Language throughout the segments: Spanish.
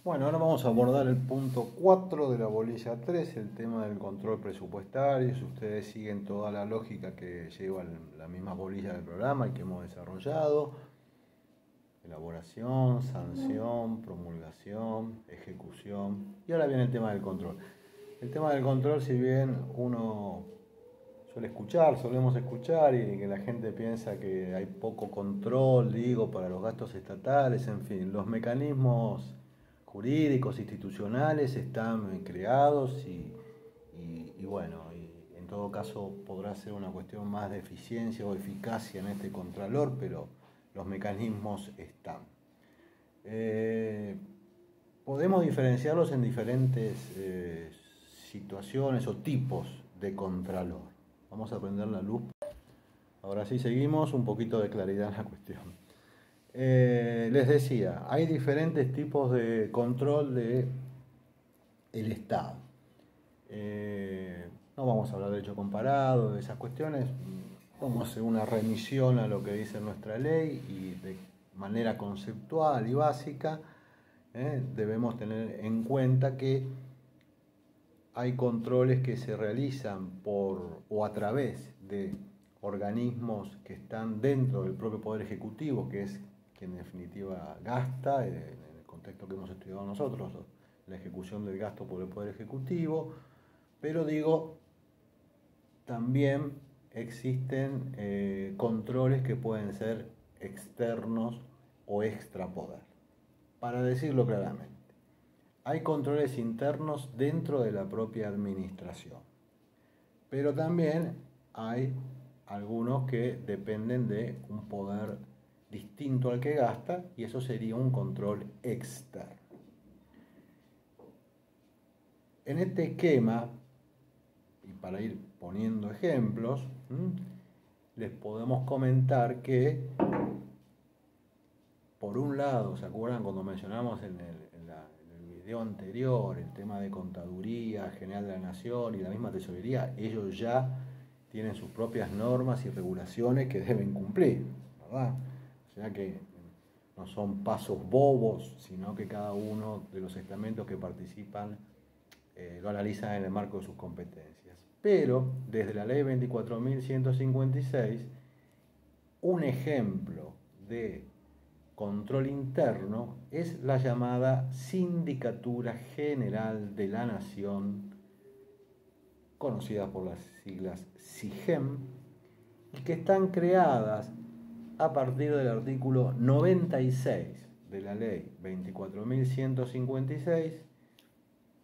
Bueno, ahora vamos a abordar el punto 4 de la bolilla 3, el tema del control presupuestario. Si ustedes siguen toda la lógica que lleva la misma bolilla del programa y que hemos desarrollado: elaboración, sanción, promulgación, ejecución. Y ahora viene el tema del control. El tema del control, si bien uno solemos escuchar y que la gente piensa que hay poco control, digo, para los gastos estatales, en fin, los mecanismos jurídicos, institucionales están creados y bueno, y en todo caso podrá ser una cuestión más de eficiencia o eficacia en este contralor, pero los mecanismos están. Eh, Podemos diferenciarlos en diferentes situaciones o tipos de contralor. Vamos a prender la luz. Ahora sí seguimos, un poquito de claridad en la cuestión. Les decía, hay diferentes tipos de control del Estado. No vamos a hablar de hecho comparado, de esas cuestiones. Vamos a hacer una remisión a lo que dice nuestra ley y de manera conceptual y básica debemos tener en cuenta que hay controles que se realizan por o a través de organismos que están dentro del propio Poder Ejecutivo, que es quien en definitiva gasta, en el contexto que hemos estudiado nosotros, la ejecución del gasto por el Poder Ejecutivo, pero digo, también existen controles que pueden ser externos o extrapoder. Para decirlo claramente, hay controles internos dentro de la propia administración, pero también hay algunos que dependen de un poder distinto al que gasta y eso sería un control externo. En este esquema, y para ir poniendo ejemplos, les podemos comentar que, por un lado, ¿se acuerdan cuando mencionamos en el video anterior el tema de Contaduría General de la Nación y la misma Tesorería? Ellos ya tienen sus propias normas y regulaciones que deben cumplir, ¿verdad? O sea que no son pasos bobos, sino que cada uno de los estamentos que participan lo analizan en el marco de sus competencias. Pero desde la ley 24.156, un ejemplo de control interno es la llamada Sindicatura General de la Nación, conocida por las siglas SIGEM, y que están creadas a partir del artículo 96 de la ley 24.156,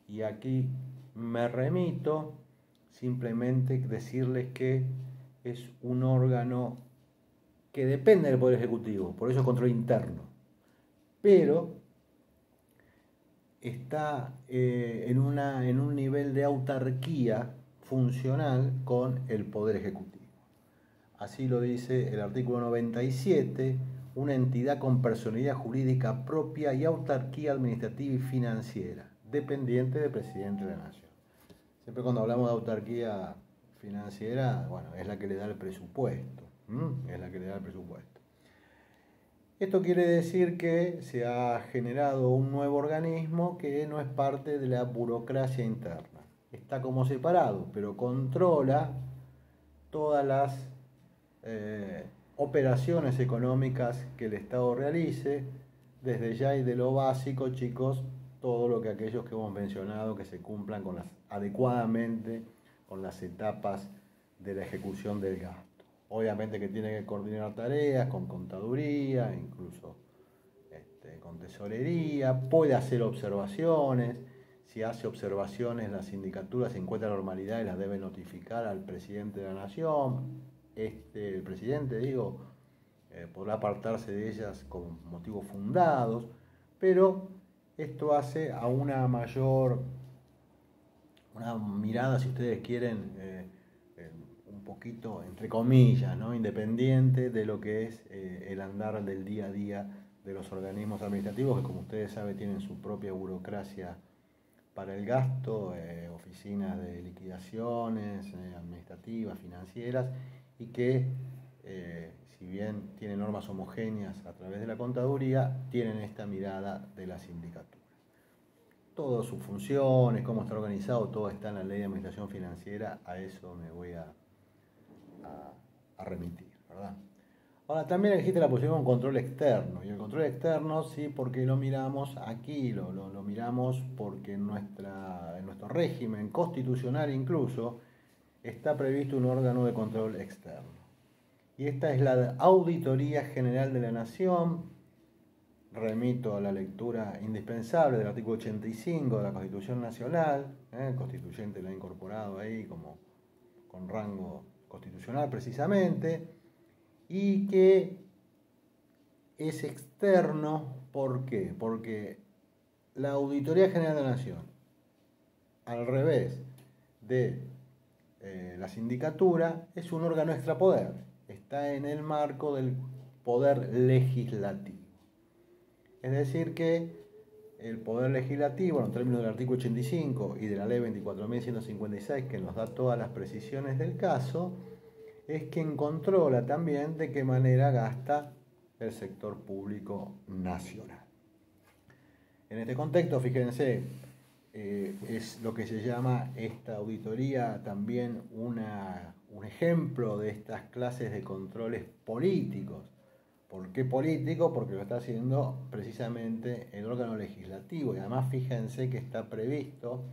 y aquí me remito simplemente decirles que es un órgano que depende del Poder Ejecutivo, por eso es control interno, pero está en un nivel de autarquía funcional con el Poder Ejecutivo. Así lo dice el artículo 97, una entidad con personalidad jurídica propia y autarquía administrativa y financiera, dependiente del presidente de la Nación. Siempre cuando hablamos de autarquía financiera, bueno, es la que le da el presupuesto, es la que le da el presupuesto. Esto quiere decir que se ha generado un nuevo organismo que no es parte de la burocracia interna. Está como separado, pero controla todas las operaciones económicas que el Estado realice, desde ya y de lo básico, chicos, todo lo que aquellos que hemos mencionado que se cumplan adecuadamente con las etapas de la ejecución del gasto. Obviamente que tiene que coordinar tareas con contaduría, incluso con tesorería, puede hacer observaciones. Si hace observaciones, la sindicatura se encuentra normalidad y las debe notificar al presidente de la Nación. El presidente, podrá apartarse de ellas con motivos fundados, pero esto hace a una mirada, si ustedes quieren, un poquito, entre comillas, ¿no?, independiente de lo que es el andar del día a día de los organismos administrativos, que como ustedes saben tienen su propia burocracia para el gasto, oficinas de liquidaciones administrativas, financieras, y que si bien tienen normas homogéneas a través de la contaduría, tienen esta mirada de la sindicatura. todas sus funciones, cómo está organizado, todo está en la Ley de Administración Financiera, a eso me voy a remitir, ¿verdad? Ahora, también existe la posibilidad de un control externo, y el control externo sí, porque lo miramos aquí, lo miramos porque en nuestro régimen constitucional incluso está previsto un órgano de control externo. Y esta es la Auditoría General de la Nación. Remito a la lectura indispensable del artículo 85 de la Constitución Nacional, el constituyente lo ha incorporado ahí como con rango constitucional precisamente, y que es externo. ¿Por qué? Porque la Auditoría General de la Nación, al revés de la sindicatura, es un órgano extrapoder, está en el marco del poder legislativo. Es decir que el poder legislativo, en términos del artículo 85 y de la ley 24.156, que nos da todas las precisiones del caso, es quien controla también de qué manera gasta el sector público nacional. En este contexto, fíjense, es lo que se llama esta auditoría también un ejemplo de estas clases de controles políticos. ¿Por qué político? Porque lo está haciendo precisamente el órgano legislativo, y además fíjense que está previsto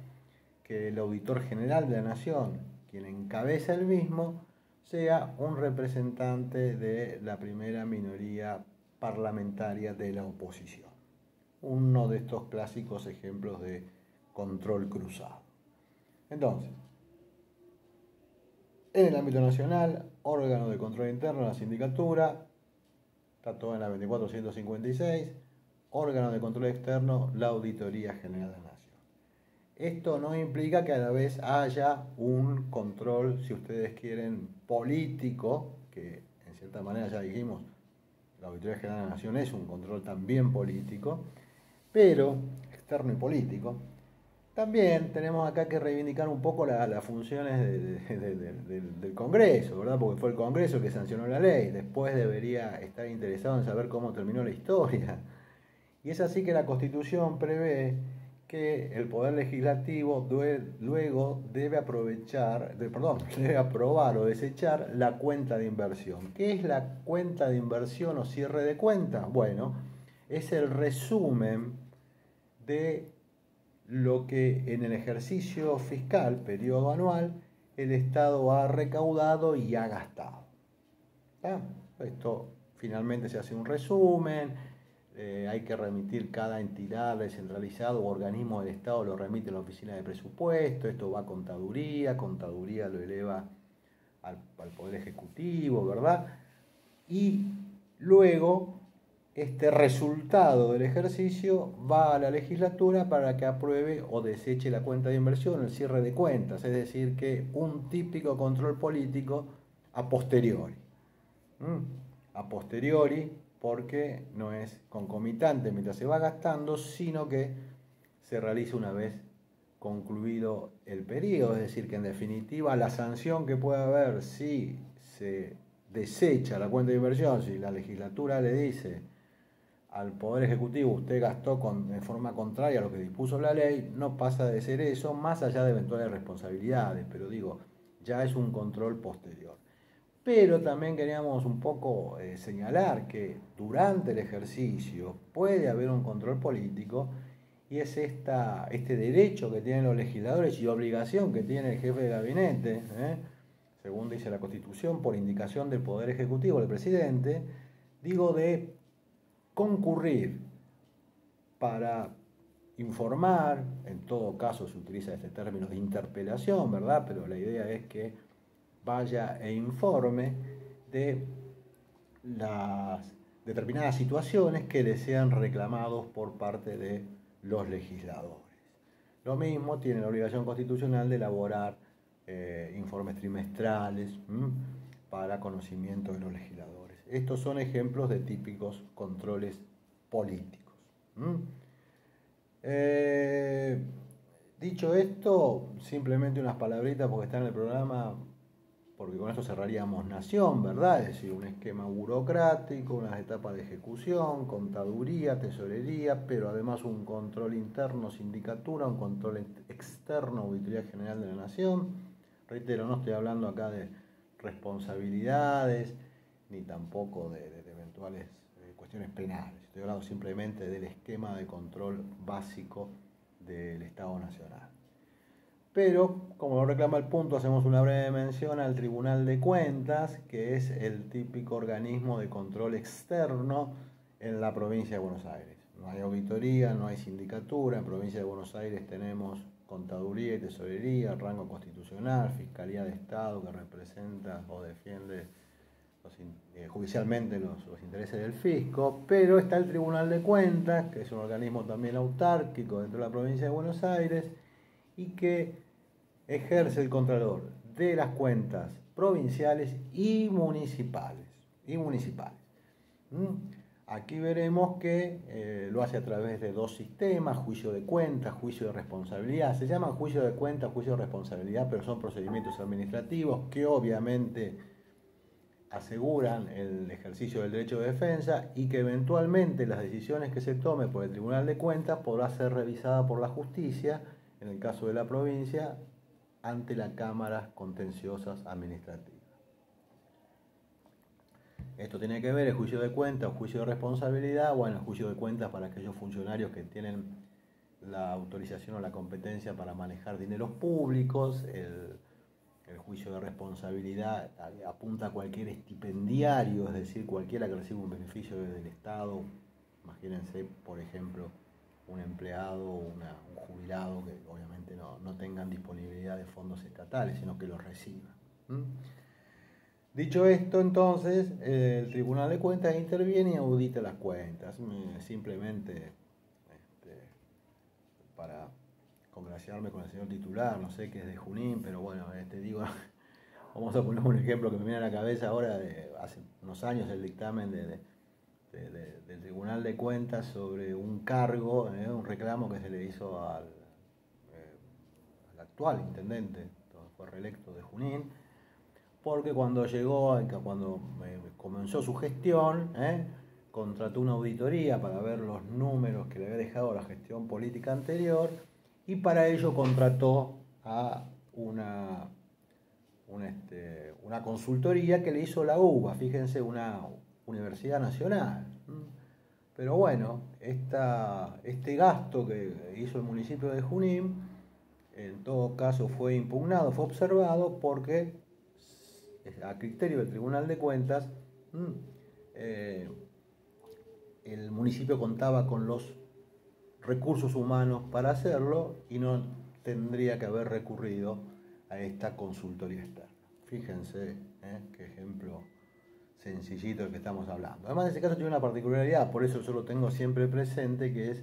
que el auditor general de la Nación, quien encabeza el mismo, sea un representante de la primera minoría parlamentaria de la oposición. Uno de estos clásicos ejemplos de control cruzado. Entonces, en el ámbito nacional, órgano de control interno, la sindicatura, está todo en la 24.156, órgano de control externo, la Auditoría General de la Nación. Esto no implica que a la vez haya un control, si ustedes quieren, político, que en cierta manera ya dijimos, la Auditoría General de la Nación es un control también político, pero externo y político. También tenemos acá que reivindicar un poco las funciones del Congreso, ¿verdad? Porque fue el Congreso el que sancionó la ley. Después debería estar interesado en saber cómo terminó la historia. Y es así que la Constitución prevé que el Poder Legislativo luego debe debe aprobar o desechar la cuenta de inversión. ¿Qué es la cuenta de inversión o cierre de cuenta? Bueno, es el resumen de lo que en el ejercicio fiscal, periodo anual, el Estado ha recaudado y ha gastado. ¿Está? Esto finalmente se hace un resumen, hay que remitir cada entidad descentralizada o organismo del Estado, lo remite a la oficina de presupuesto, esto va a contaduría lo eleva al Poder Ejecutivo, ¿verdad? Y luego este resultado del ejercicio va a la legislatura para que apruebe o deseche la cuenta de inversión, el cierre de cuentas, es decir, que un típico control político a posteriori. A posteriori, porque no es concomitante mientras se va gastando, sino que se realiza una vez concluido el periodo, es decir, que en definitiva la sanción que puede haber si se desecha la cuenta de inversión, si la legislatura le dice al Poder Ejecutivo usted gastó de forma contraria a lo que dispuso la ley, no pasa de ser eso, más allá de eventuales responsabilidades, pero digo, ya es un control posterior. Pero también queríamos un poco señalar que durante el ejercicio puede haber un control político, y es este derecho que tienen los legisladores y obligación que tiene el jefe de gabinete, según dice la Constitución, por indicación del Poder Ejecutivo, del presidente, digo, de concurrir para informar. En todo caso se utiliza este término de interpelación, ¿verdad? Pero la idea es que vaya e informe de las determinadas situaciones que le sean reclamados por parte de los legisladores. Lo mismo tiene la obligación constitucional de elaborar informes trimestrales para conocimiento de los legisladores. Estos son ejemplos de típicos controles políticos. Dicho esto, simplemente unas palabritas porque está en el programa. porque con esto cerraríamos nación, ¿verdad? Es decir, un esquema burocrático, unas etapas de ejecución, contaduría, tesorería, pero además un control interno, sindicatura, un control externo, auditoría general de la nación. Reitero, no estoy hablando acá de responsabilidades, ni tampoco de eventuales cuestiones penales. Estoy hablando simplemente del esquema de control básico del Estado Nacional. Pero, como lo reclama el punto, hacemos una breve mención al Tribunal de Cuentas, que es el típico organismo de control externo en la provincia de Buenos Aires. No hay auditoría, no hay sindicatura. En provincia de Buenos Aires tenemos contaduría y tesorería, rango constitucional, fiscalía de Estado que representa o defiende judicialmente los intereses del fisco, pero está el Tribunal de Cuentas, que es un organismo también autárquico dentro de la provincia de Buenos Aires y que ejerce el control de las cuentas provinciales y municipales. Aquí veremos que lo hace a través de dos sistemas: juicio de cuentas, juicio de responsabilidad. Se llaman juicio de cuentas, juicio de responsabilidad, pero son procedimientos administrativos que obviamente aseguran el ejercicio del derecho de defensa y que eventualmente las decisiones que se tomen por el Tribunal de Cuentas podrá ser revisada por la justicia, en el caso de la provincia, ante las cámaras contenciosas administrativas. Esto tiene que ver el juicio de cuentas o juicio de responsabilidad. Bueno, el juicio de cuentas para aquellos funcionarios que tienen la autorización o la competencia para manejar dineros públicos. El juicio de responsabilidad apunta a cualquier estipendiario, es decir, cualquiera que reciba un beneficio del Estado. Imagínense, por ejemplo, un empleado o un jubilado que obviamente no tengan disponibilidad de fondos estatales, sino que los reciban. Dicho esto, entonces, el Tribunal de Cuentas interviene y audita las cuentas. Simplemente para congraciarme con el señor titular, no sé qué es de Junín, pero bueno, digo, vamos a poner un ejemplo que me viene a la cabeza ahora, de hace unos años el dictamen del Tribunal de Cuentas sobre un cargo, un reclamo que se le hizo al actual intendente, fue reelecto, de Junín, porque cuando comenzó su gestión, contrató una auditoría para ver los números que le había dejado la gestión política anterior, y para ello contrató a una consultoría que le hizo la UBA, fíjense, una universidad nacional. Pero bueno, este gasto que hizo el municipio de Junín, en todo caso fue impugnado, fue observado, porque a criterio del Tribunal de Cuentas, el municipio contaba con los recursos humanos para hacerlo y no tendría que haber recurrido a esta consultoría externa. Fíjense qué ejemplo sencillito el que estamos hablando. Además, en este caso tiene una particularidad, por eso yo lo tengo siempre presente, que es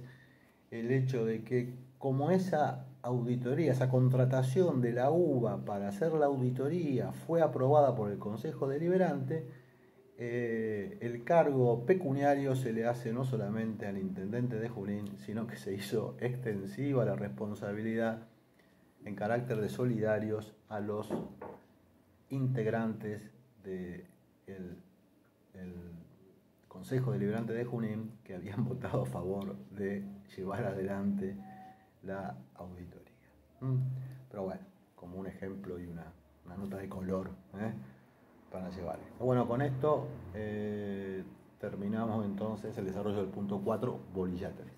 el hecho de que, como esa auditoría, esa contratación de la UBA para hacer la auditoría fue aprobada por el Consejo Deliberante, el cargo pecuniario se le hace no solamente al intendente de Junín, sino que se hizo extensiva la responsabilidad en carácter de solidarios a los integrantes del Consejo Deliberante de Junín, que habían votado a favor de llevar adelante la auditoría. Pero bueno, como un ejemplo y una nota de color para llevar. Bueno, con esto terminamos entonces el desarrollo del punto 4, bolilla 3.